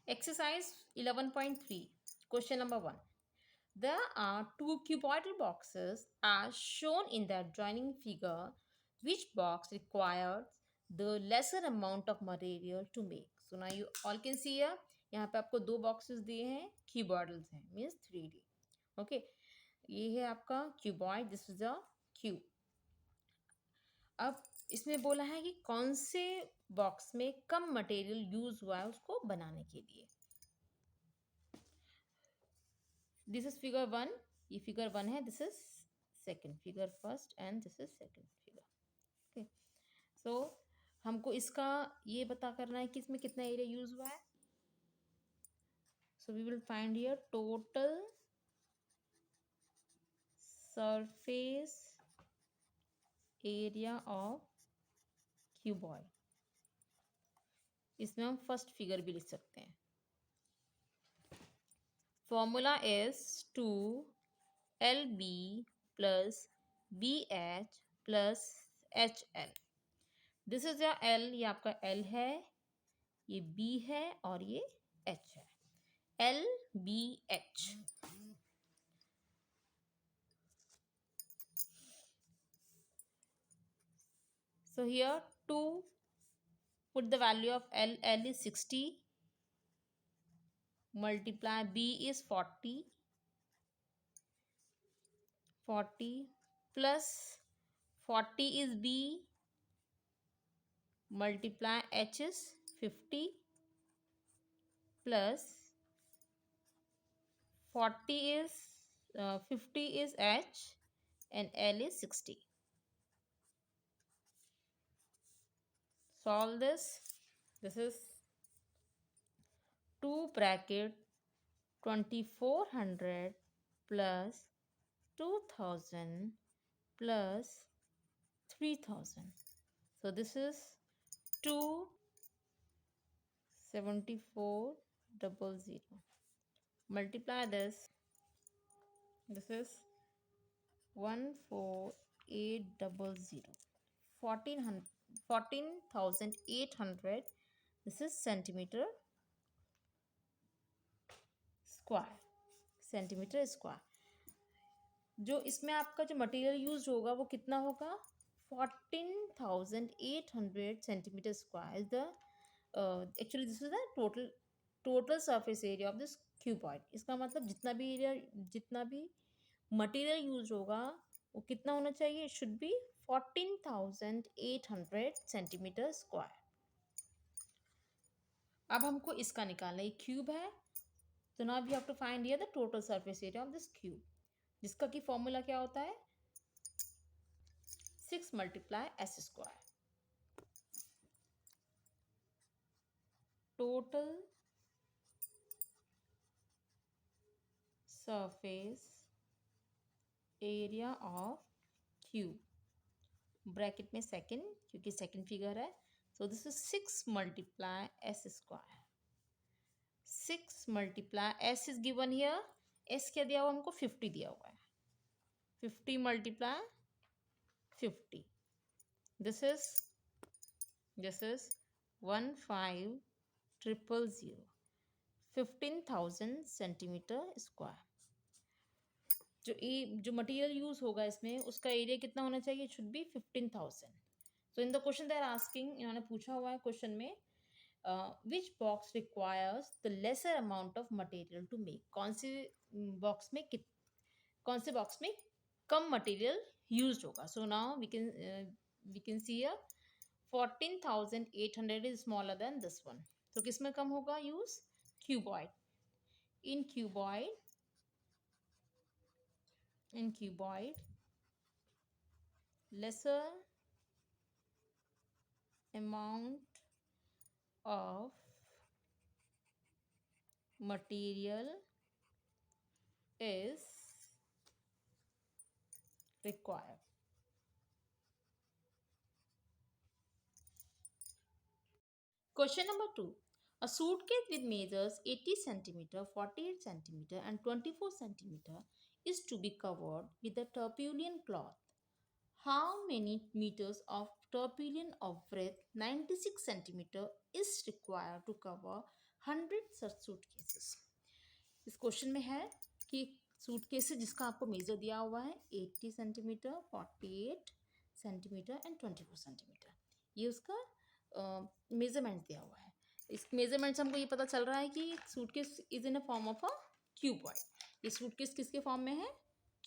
Exercise 11.3. Question number 1. There are two cuboidal boxes as shown in the adjoining figure. Which box requires the lesser amount of material to make? So now you all can see here. यहाँ पे आपको दो boxes दिए हैं, cuboidals हैं, means 3D. Okay, ये है आपका cuboid. This is a cube. अब इसमें बोला है कि कौन से बॉक्स में कम मटेरियल यूज हुआ है उसको बनाने के लिए. This is figure 1. ये फिगर 1 है. This is second figure first and this is second figure. Okay, so हमको इसका ये पता करना है कि इसमें कितना एरिया यूज हुआ है. So we will find here total surface area of cuboid. इसमें हम फर्स्ट फिगर भी लिख सकते हैं. Formula is 2LB plus BH plus HL. This is या L, ये आपका L है, ये B है और ये H है. LBH. So here to put the value of L. L is 60 multiply B is 40 plus 40 is B multiply H is 50 plus 40 is 50 is H and L is 60. Solve this. This is 2 bracket 2400 plus 2000 plus 3000. So this is 27400. Multiply this. This is 14800. 14,800. This is centimeter square. Centimetre square. जो इसमें आपका जो material use होगा वो कितना होगा? 14,800 centimetre square is the actually this is the total surface area of this cuboid. इसका मतलब जितना भी मटेरियल यूज होगा वो कितना होना चाहिए? It should be 14,800 centimetre square. अब हमको इसका निकालना है. क्यूब है तो now we have to find here the total surface area of this cube, जिसका की फॉर्मूला क्या होता है? 6 multiply S square. Total surface area of cube, bracket में सेकंड, क्योंकि सेकंड फिगर है. So this is 6 multiply S square. 6 multiply S is given here. S क्या दिया हुआ हमको? 50 दिया हुआ है. 50 multiply 50. This is 15,000. 15,000 centimetre square. जो मटेरियल यूज होगा इसमें उसका एरिया कितना होना चाहिए? It should be 15,000. So in the question they are asking, इन्होंने पूछा हुआ है क्वेश्चन में which box requires the lesser amount of material to make. कौन से बॉक्स में कम मटेरियल यूज होगा. So now we can see here 14,800 is smaller than this one. तो किस में कम होगा use? Cuboid. In cuboid lesser amount of material is required. Question number 2. A suitcase with measures 80 centimeter, 48 centimeter and 24 centimeter is to be covered with a terpullian cloth. How many meters of terpullian of breadth 96 centimeter is required to cover 100 such suitcases. इस question में है कि suitcase जिसका आपको major दिया हुआ है 80 centimetre, 48 centimetre and 24 centimetre, ये उसका मेजरमेंट दिया हुआ है. इस मेजरमेंट से हमको ये पता चल रहा है कि suitcase is in a form of a cuboid. ये सूटकेस किसके फॉर्म में है?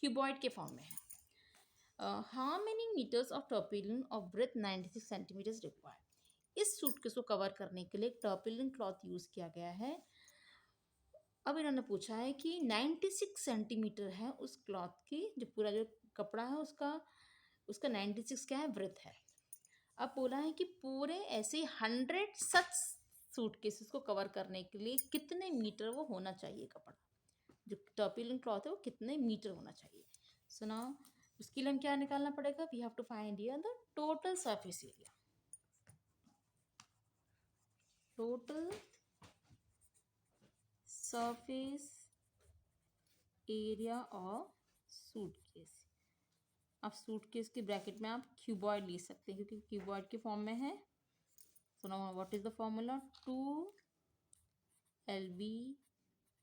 क्यूबॉइड के फॉर्म में है. How many metres of tarpaulin of breadth 96 centimetres required. इस सूटकेस को कवर करने के लिए एक टर्पिलिन क्लॉथ यूज किया गया है. अब इन्होंने पूछा है कि 96 सेंटीमीटर है उस क्लॉथ की, जो पूरा जो कपड़ा है उसका उसका 96 क्या है? ब्रेथ है. अब बोला है कि पूरे ऐसे 100 सच सूटकेसेस को कवर करने के लिए कितने मीटर वो होना चाहिए कपड़ा, जो टर्पिलिन क्लॉथ है वो कितने मीटर होना चाहिए. सो नाउ उसके लिए हम क्या निकालना पड़ेगा? We have to find here the total surface area. Total surface area of suitcase. अब सूटकेस के ब्रैकेट में आप क्यूबॉइड ले सकते हैं क्योंकि क्यूबॉइड के फॉर्म में है. So now what is the formula? 2 LB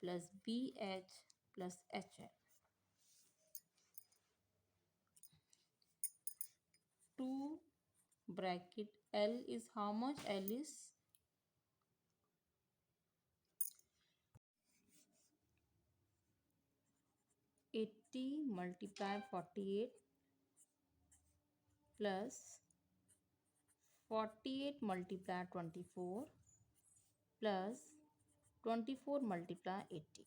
plus BH plus HL. 2 bracket L is how much? L is 80 multiplied 48 plus 48 multiplied 24 plus 24 multiplied 80.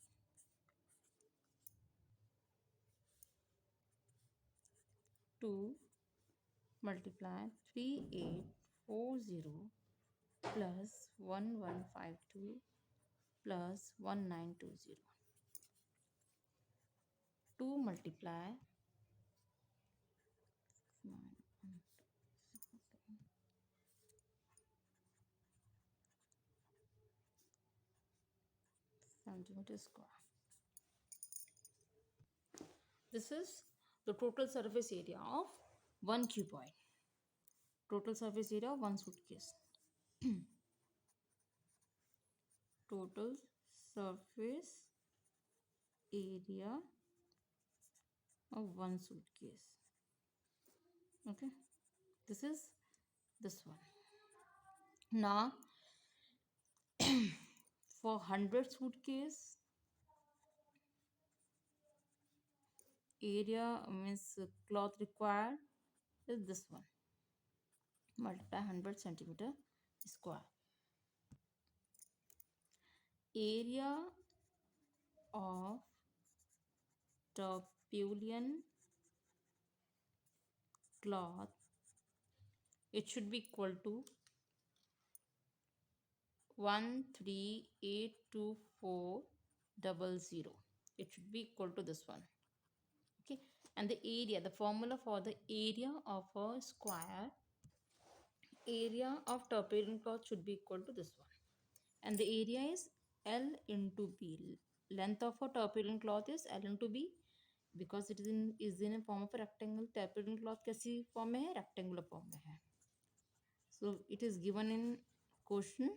2 multiply 3840 plus 1152 plus 1920. 2 multiply 7 square. This is the total surface area of one cuboid. Total surface area of one suitcase. Total surface area of one suitcase. Okay, this is this one. Now for 100 suitcase, area means cloth required is this one, multiply 100 centimeter square. Area of Terpullian cloth, it should be equal to 1382400. It should be equal to this one. Okay, and the area, the formula for the area of a square, area of Terpullian cloth should be equal to this one, and the area is L into B. Length of a Terpullian cloth is L into B because it is in a form of a rectangle. Terpullian cloth कैसी form में है? Rectangular form में है. So it is given in question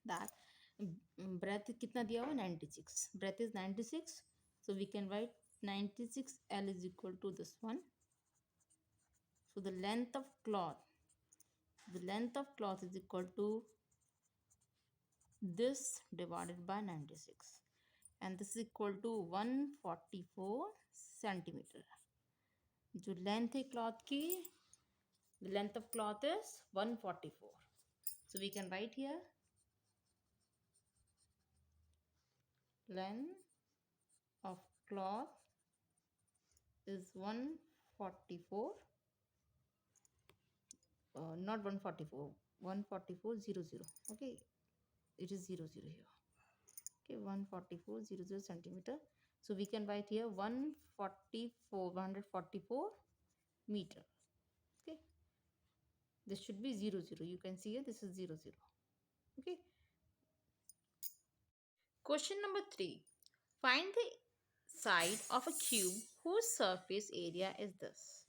that breadth कितना दिया हुआ? 96. Breadth is 96, so we can write 96 L is equal to this one. So the length of cloth is equal to this divided by 96, and this is equal to 144 centimeter. जो length है cloth की, the length of cloth is 144. So we can write here length of cloth is 144, not 144, 14400. Okay, it is 00 here. Okay, 14400 centimeter. So we can write here 144 meter. Okay, this should be 00. You can see here this is 00. Okay, question number 3. Find the side of a cube whose surface area is this.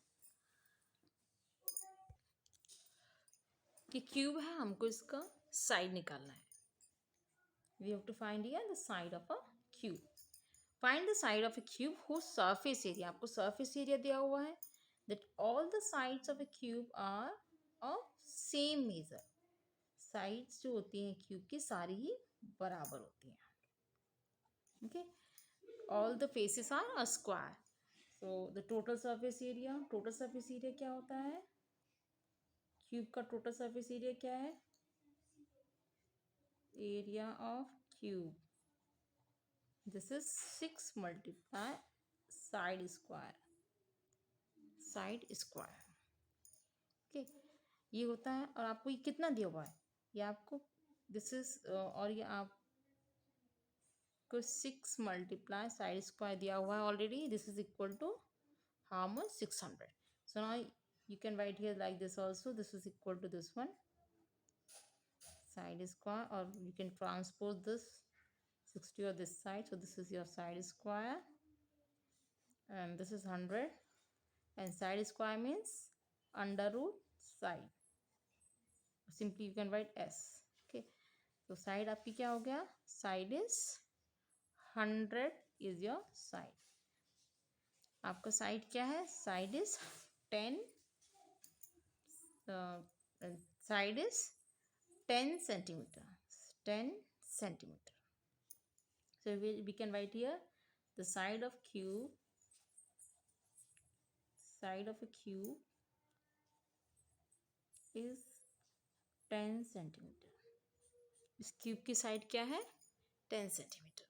कि cube है, हमको इसका side निकालना है. We have to find here the side of a cube. Find the side of a cube whose surface area, आपको surface area दिया हुआ है, that all the sides of a cube are of same measure. Sides जो होती हैं cube की सारी ही बराबर होती हैं. Okay, all the faces are a square. So the total surface area क्या होता है? Cube का total surface area क्या है? Area of cube. This is 6 multiply side square. Okay, ये होता है. और आपको ये कितना दिया हुआ है? ये आपको दिस इज और ये आपको 6 मल्टीप्लाई साइड स्क्वायर दिया हुआ है already. This is equal to how much? 600. So now you can write here like this also. This is equal to this one side square, or you can transpose this 60 on this side. So this is your side square, and this is 100, and side square means under root side. Simply you can write s. Okay, so side आपकी क्या हो गया? Side is 100 is your side. आपका side क्या है? Side is 10. Side is 10 centimeter. 10 centimeter. So we can write here the side of a cube is 10 centimeter. इस cube की side क्या है? 10 सेंटीमीटर.